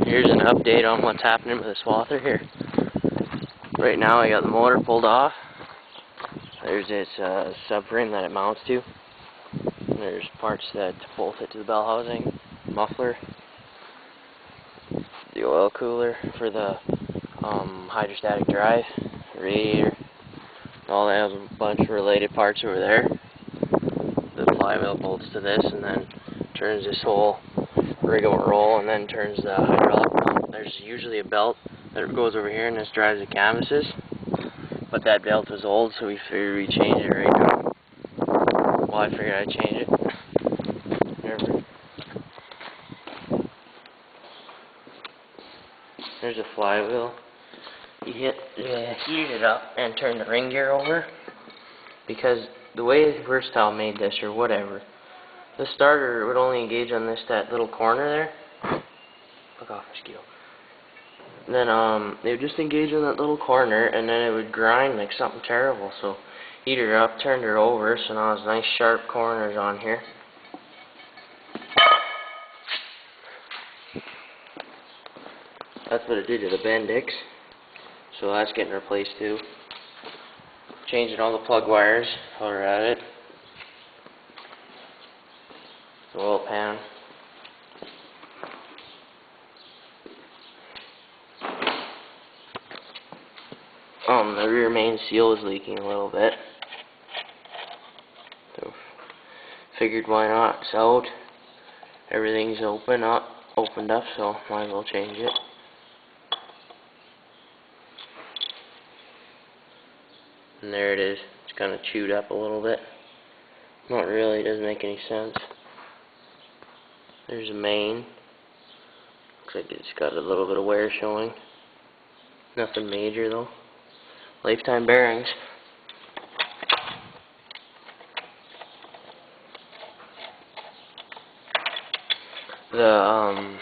Here's an update on what's happening with the Swather here. Right now I got the motor pulled off. There's this subframe that it mounts to. There's parts that bolt it to the bell housing, muffler, the oil cooler for the hydrostatic drive, radiator, all that. Has a bunch of related parts over there. The flywheel bolts to this and then turns this whole rigmarole and then turns the hydraulic pump. There's usually a belt that goes over here and this drives the canvases, but that belt was old, so we figured we'd change it right now. Well, I figured I'd change it. There's a flywheel. You heated it up and turned the ring gear over, because the way Versatile made this, or whatever, the starter would only engage on that little corner there. Fuck off, mosquito. Then they would just engage in that little corner, and then it would grind like something terrible. So heated her up, turned her over, so now there's nice sharp corners on here. That's what it did to the Bendix, so that's getting replaced too. Changing all the plug wires while we're at it. The oil pan. The rear main seal is leaking a little bit, so figured why not. It's out. Everything's opened up, so might as well change it. And there it is. It's kind of chewed up a little bit. Not really, it doesn't make any sense. There's a main. Looks like it's got a little bit of wear showing. Nothing major though. Lifetime bearings. The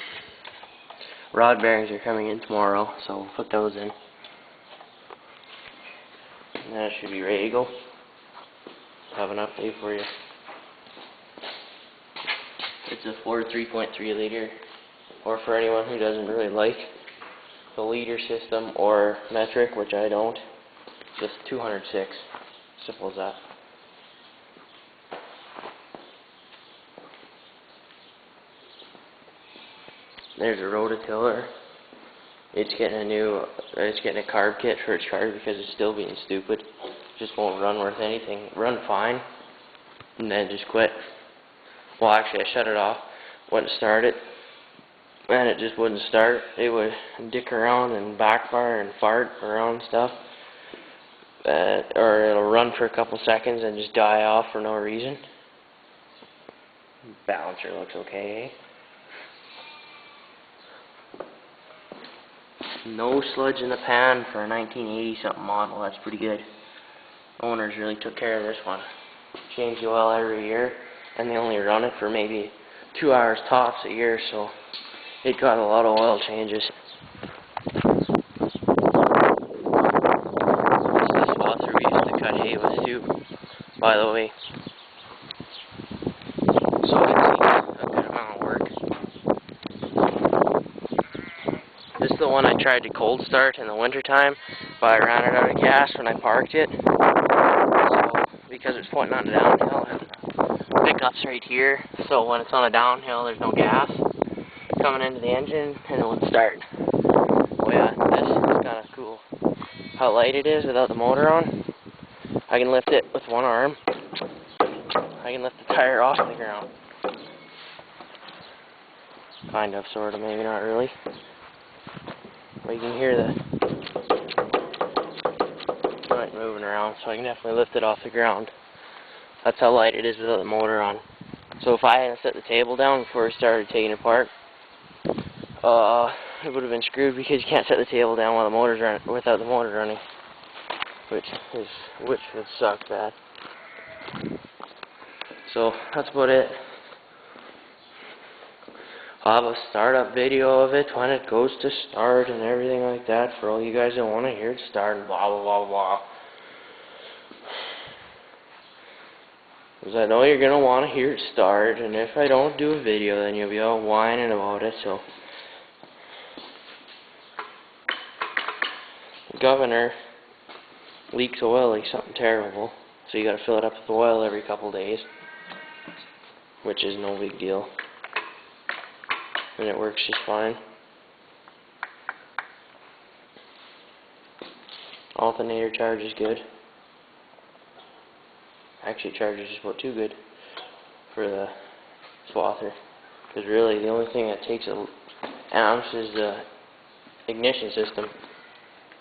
rod bearings are coming in tomorrow, so we'll put those in. And that should be ready to go. Have an update for you. It's a Ford 3.3 liter, or for anyone who doesn't really like the liter system or metric, which I don't, just 206. Simple as that. There's a rototiller. It's getting a carb kit for its car because it's still being stupid. Just won't run worth anything. Run fine, and then just quit. Well, actually, I shut it off, went to start it, and it just wouldn't start. It would dick around and backfire and fart around stuff, or it'll run for a couple seconds and just die off for no reason. Balancer looks okay. No sludge in the pan for a 1980 something model. That's pretty good. Owners really took care of this one. Change the oil every year, and they only run it for maybe 2 hours tops a year, so it got a lot of oil changes. This is the Swather we used to cut hay with too, by the way. So it's a good amount of work. This is the one I tried to cold start in the wintertime, but I ran it out of gas when I parked it. So, because it's pointing on the downhill, and pickup's right here, so when it's on a downhill there's no gas coming into the engine and it wouldn't start. Oh yeah, this is kind of cool. How light it is without the motor on. I can lift it with one arm. I can lift the tire off the ground. Kind of, sort of, maybe not really. But you can hear the joint moving around, so I can definitely lift it off the ground. That's how light it is without the motor on. So if I hadn't set the table down before I started taking it apart, it would have been screwed, because you can't set the table down while the motor's running, without the motor running, which would suck bad. So that's about it. I'll have a startup video of it when it goes to start and everything like that for all you guys that want to hear it start and blah blah blah blah. Because I know you're going to want to hear it start, and if I don't do a video then you'll be all whining about it, so governor leaks oil like something terrible, so you gotta fill it up with oil every couple days, which is no big deal, and it works just fine. Alternator charge is good. Actually, it charges just about too good for the Swather, because really the only thing that takes an ounce is the ignition system.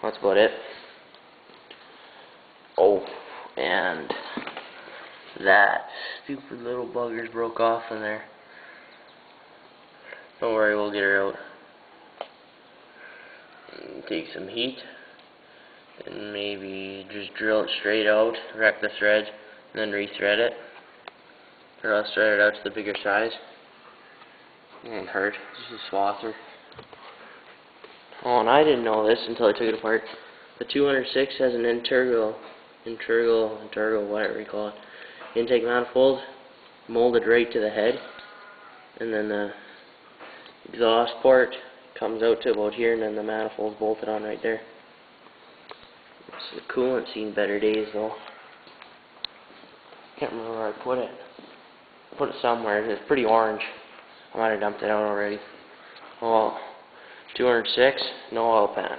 That's about it. Oh, and that stupid little bugger's broke off in there. Don't worry, we'll get her out. Take some heat and maybe just drill it straight out, wreck the thread, and then rethread it. Or I'll thread it out to the bigger size. It won't hurt. This is Swather. Oh, and I didn't know this until I took it apart. The 206 has an integral, whatever you call it, intake manifold molded right to the head, and then the exhaust port comes out to about here, and then the manifold's bolted on right there. The coolant's seen better days though. Can't remember where I put it. I put it somewhere. It's pretty orange. I might have dumped it out already. Well, 206, no oil pan.